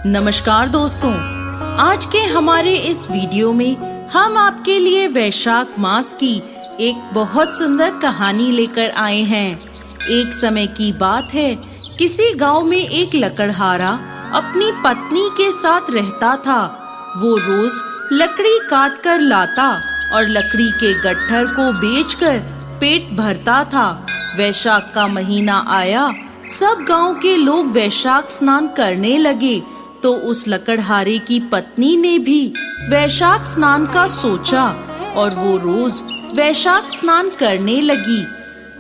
नमस्कार दोस्तों, आज के हमारे इस वीडियो में हम आपके लिए वैशाख मास की एक बहुत सुंदर कहानी लेकर आए हैं। एक समय की बात है, किसी गांव में एक लकड़हारा अपनी पत्नी के साथ रहता था। वो रोज लकड़ी काट कर लाता और लकड़ी के गट्ठर को बेचकर पेट भरता था। वैशाख का महीना आया, सब गांव के लोग वैशाख स्नान करने लगे, तो उस लकड़हारे की पत्नी ने भी वैशाख स्नान का सोचा और वो रोज वैशाख स्नान करने लगी।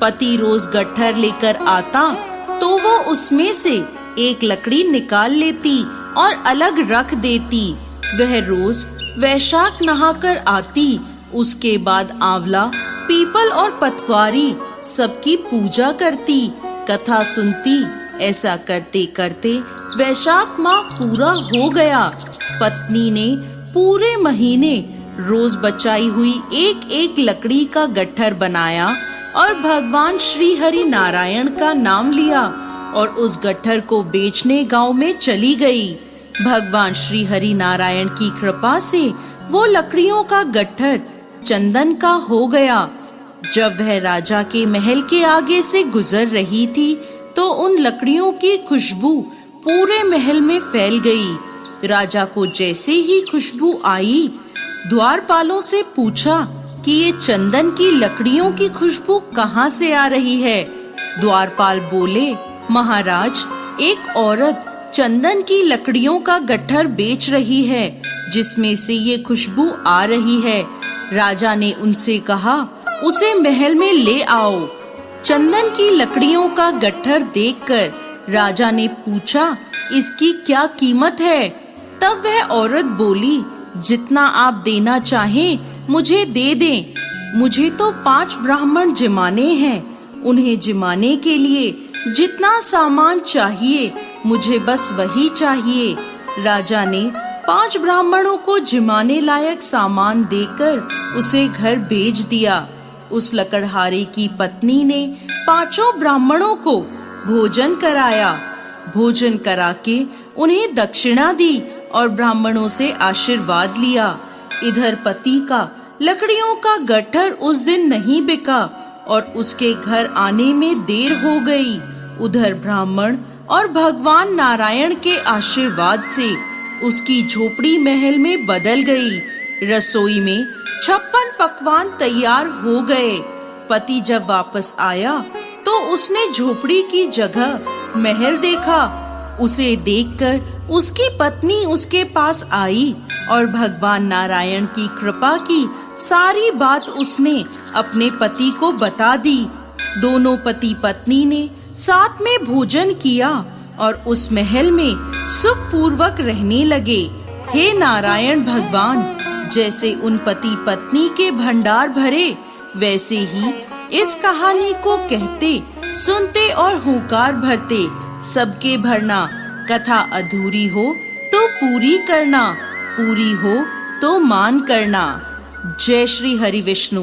पति रोज गट्ठर लेकर आता तो वो उसमें से एक लकड़ी निकाल लेती और अलग रख देती। वह रोज वैशाख नहाकर आती, उसके बाद आंवला, पीपल और पतवारी सबकी पूजा करती, कथा सुनती। ऐसा करते करते वैशाख माह पूरा हो गया। पत्नी ने पूरे महीने रोज बचाई हुई एक एक लकड़ी का गट्ठर बनाया और भगवान श्री हरि नारायण का नाम लिया और उस गट्ठर को बेचने गांव में चली गई। भगवान श्री हरि नारायण की कृपा से वो लकड़ियों का गट्ठर चंदन का हो गया। जब वह राजा के महल के आगे से गुजर रही थी तो उन लकड़ियों की खुशबू पूरे महल में फैल गई। राजा को जैसे ही खुशबू आई, द्वारपालों से पूछा कि ये चंदन की लकड़ियों की खुशबू कहाँ से आ रही है। द्वारपाल बोले, महाराज, एक औरत चंदन की लकड़ियों का गट्ठर बेच रही है, जिसमें से ये खुशबू आ रही है। राजा ने उनसे कहा, उसे महल में ले आओ। चंदन की लकड़ियों का गट्ठर देखकर राजा ने पूछा, इसकी क्या कीमत है? तब वह औरत बोली, जितना आप देना चाहें मुझे दे दें। मुझे तो 5 ब्राह्मण जिमाने हैं, उन्हें जिमाने के लिए जितना सामान चाहिए मुझे बस वही चाहिए। राजा ने 5 ब्राह्मणों को जिमाने लायक सामान देकर उसे घर भेज दिया। उस लकड़हारे की पत्नी ने 5 ब्राह्मणों को भोजन कराया। भोजन करा के उन्हें दक्षिणा दी और ब्राह्मणों से आशीर्वाद लिया। इधर पति का लकड़ियों का गट्ठर उस दिन नहीं बिका और उसके घर आने में देर हो गई। उधर ब्राह्मण और भगवान नारायण के आशीर्वाद से उसकी झोपड़ी महल में बदल गई। रसोई में 56 पकवान तैयार हो गए। पति जब वापस आया तो उसने झोपड़ी की जगह महल देखा। उसे देखकर उसकी पत्नी उसके पास आई और भगवान नारायण की कृपा की सारी बात उसने अपने पति को बता दी। दोनों पति पत्नी ने साथ में भोजन किया और उस महल में सुख पूर्वक रहने लगे। हे नारायण भगवान, जैसे उन पति पत्नी के भंडार भरे, वैसे ही इस कहानी को कहते, सुनते और हुंकार भरते सबके भरना। कथा अधूरी हो तो पूरी करना, पूरी हो तो मान करना। जय श्री हरि विष्णु।